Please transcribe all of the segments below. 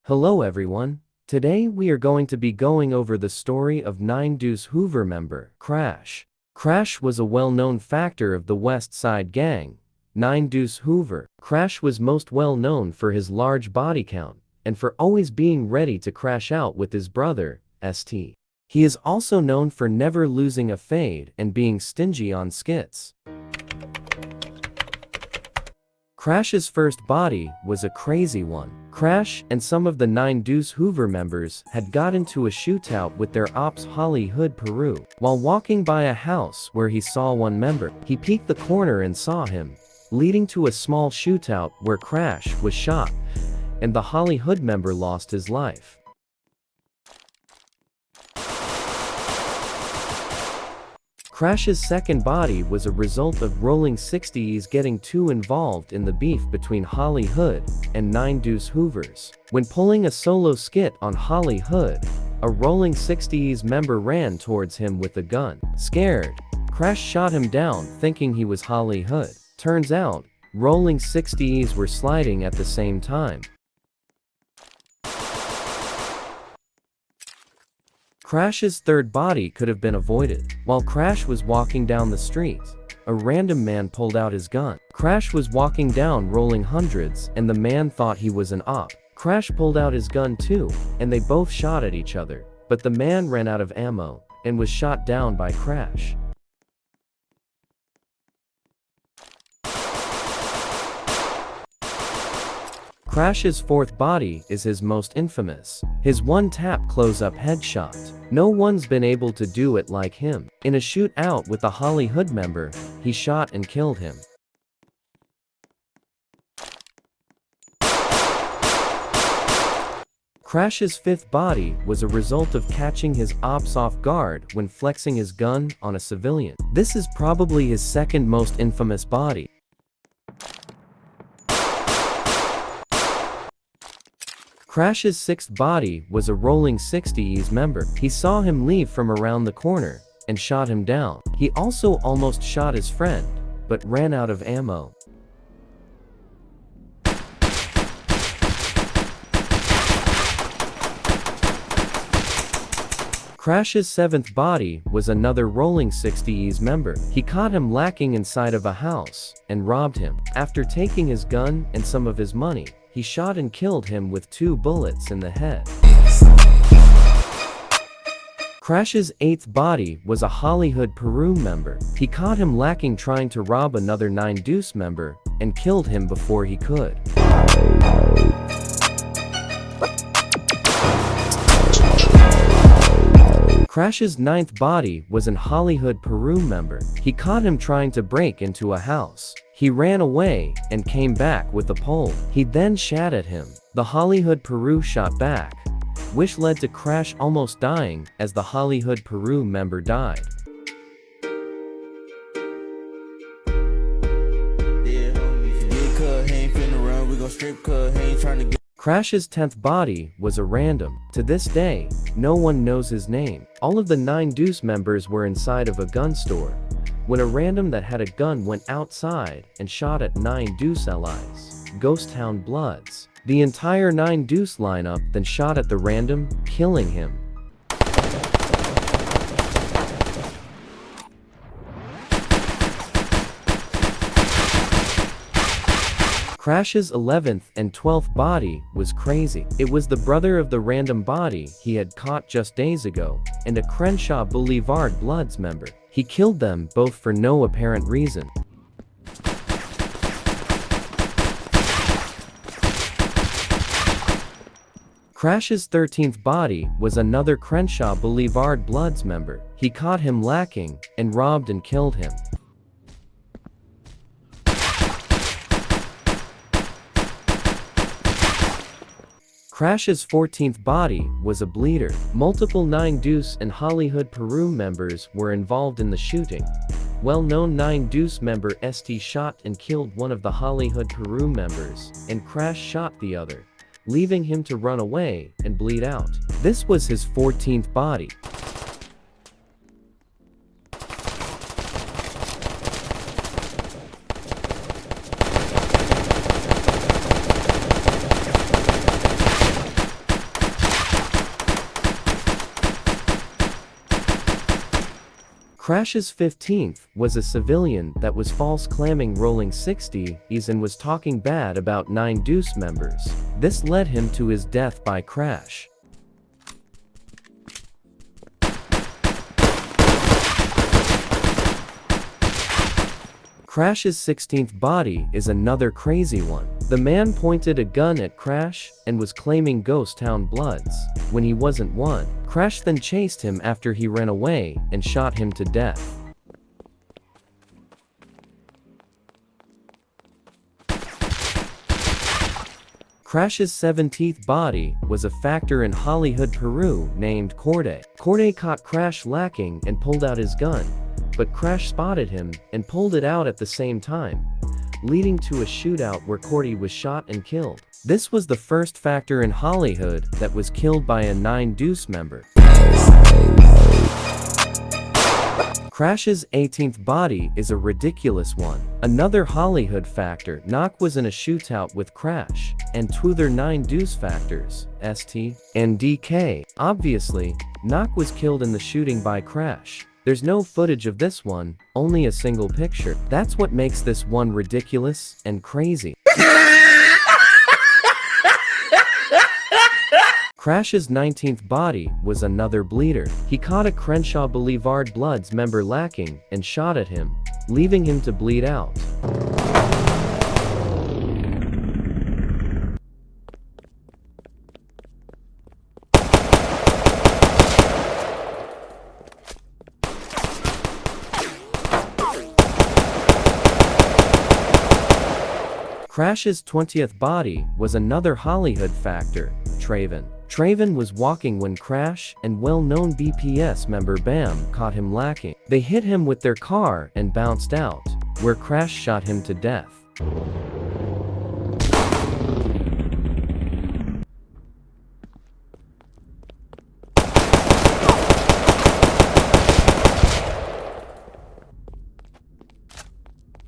Hello everyone. Today we are going to be going over the story of 9 Deuce Hoover member, Crash. Crash was a well-known factor of the West Side Gang. 9 Deuce Hoover. Crash was most well known for his large body count, and for always being ready to crash out with his brother, St. He is also known for never losing a fade and being stingy on skits. Crash's first body was a crazy one. Crash and some of the 9 Deuce Hoover members had got into a shootout with their ops Holly Hood Peru. While walking by a house where he saw one member, he peeked the corner and saw him, leading to a small shootout where Crash was shot, and the Holly Hood member lost his life. Crash's second body was a result of Rolling 60s getting too involved in the beef between Holly Hood and 9 Deuce Hoovers. When pulling a solo skit on Holly Hood, a Rolling 60s member ran towards him with a gun. Scared, Crash shot him down thinking he was Holly Hood. Turns out, Rolling 60s were sliding at the same time. Crash's third body could have been avoided. While Crash was walking down the street, a random man pulled out his gun. Crash was walking down Rolling Hundreds and the man thought he was an op. Crash pulled out his gun too, and they both shot at each other, but the man ran out of ammo and was shot down by Crash. Crash's fourth body is his most infamous. His one-tap close-up headshot. No one's been able to do it like him. In a shootout with a Holly Hood member, he shot and killed him. Crash's fifth body was a result of catching his ops off guard when flexing his gun on a civilian. This is probably his second most infamous body. Crash's sixth body was a Rolling 60s member. He saw him leave from around the corner and shot him down. He also almost shot his friend, but ran out of ammo. Crash's seventh body was another Rolling 60s member. He caught him lacking inside of a house and robbed him. After taking his gun and some of his money, he shot and killed him with 2 bullets in the head. Crash's eighth body was a Holly Hood Peru member. He caught him lacking trying to rob another 9 Deuce member and killed him before he could. Crash's ninth body was an Holly Hood Peru member. He caught him trying to break into a house. He ran away and came back with a pole. He then shot at him. The Holly Hood Peru shot back, which led to Crash almost dying as the Holly Hood Peru member died. Crash's 10th body was a random. To this day, no one knows his name. All of the 9 Deuce members were inside of a gun store when a random that had a gun went outside and shot at 9 Deuce allies, Ghost Town Bloods. The entire 9 Deuce lineup then shot at the random, killing him. Crash's 11th and 12th body was crazy. It was the brother of the random body he had caught just days ago, and a Crenshaw Boulevard Bloods member. He killed them both for no apparent reason. Crash's 13th body was another Crenshaw Boulevard Bloods member. He caught him lacking and robbed and killed him. Crash's 14th body was a bleeder. Multiple 9 Deuce and Holly Hood Peru members were involved in the shooting. Well-known 9 Deuce member St shot and killed one of the Holly Hood Peru members, and Crash shot the other, leaving him to run away and bleed out. This was his 14th body. Crash's 15th was a civilian that was false claiming rolling 60s and was talking bad about 9 Deuce members. This led him to his death by Crash. Crash's 16th body is another crazy one. The man pointed a gun at Crash and was claiming Ghost Town Bloods when he wasn't one. Crash then chased him after he ran away and shot him to death. Crash's 17th body was a factor in Hollywood, Peru named Corday. Corday caught Crash lacking and pulled out his gun, but Crash spotted him and pulled it out at the same time, leading to a shootout where Corday was shot and killed. This was the first factor in Hollywood that was killed by a 9 Deuce member. Crash's 18th body is a ridiculous one. Another Hollywood factor, Knock was in a shootout with Crash and 2 other 9 Deuce factors, ST and DK. Obviously, Knock was killed in the shooting by Crash. There's no footage of this one, only a single picture. That's what makes this one ridiculous and crazy. Crash's 19th body was another bleeder. He caught a Crenshaw Boulevard Bloods member lacking and shot at him, leaving him to bleed out. Crash's 20th body was another Hollywood factor, Traven. Traven was walking when Crash and well-known BPS member Bam caught him lacking. They hit him with their car and bounced out, where Crash shot him to death.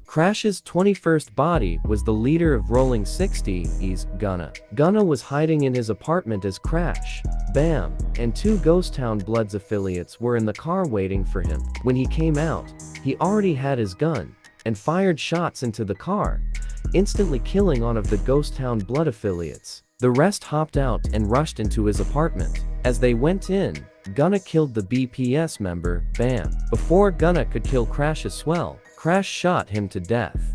Crash's 21st body was the leader of Rolling 60s, Gunna. Gunna was hiding in his apartment as Crash, Bam, and 2 Ghost Town Bloods affiliates were in the car waiting for him. When he came out, he already had his gun and fired shots into the car, instantly killing one of the Ghost Town Blood affiliates. The rest hopped out and rushed into his apartment. As they went in, Gunna killed the BPS member, Bam. Before Gunna could kill Crash as well, Crash shot him to death.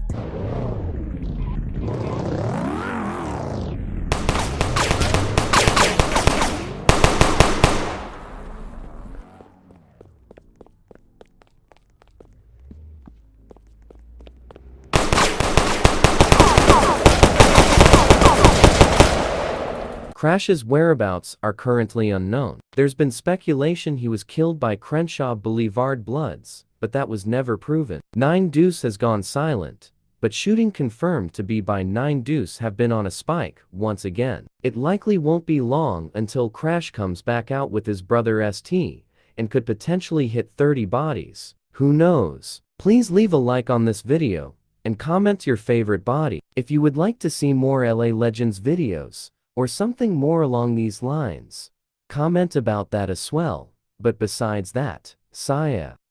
Crash's whereabouts are currently unknown. There's been speculation he was killed by Crenshaw Boulevard Bloods, but that was never proven. 9 Deuce has gone silent, but shooting confirmed to be by 9 Deuce have been on a spike once again. It likely won't be long until Crash comes back out with his brother ST, and could potentially hit 30 bodies. Who knows? Please leave a like on this video, and comment your favorite body. If you would like to see more LA Legends videos, or something more along these lines, comment about that as well. But besides that, Saya.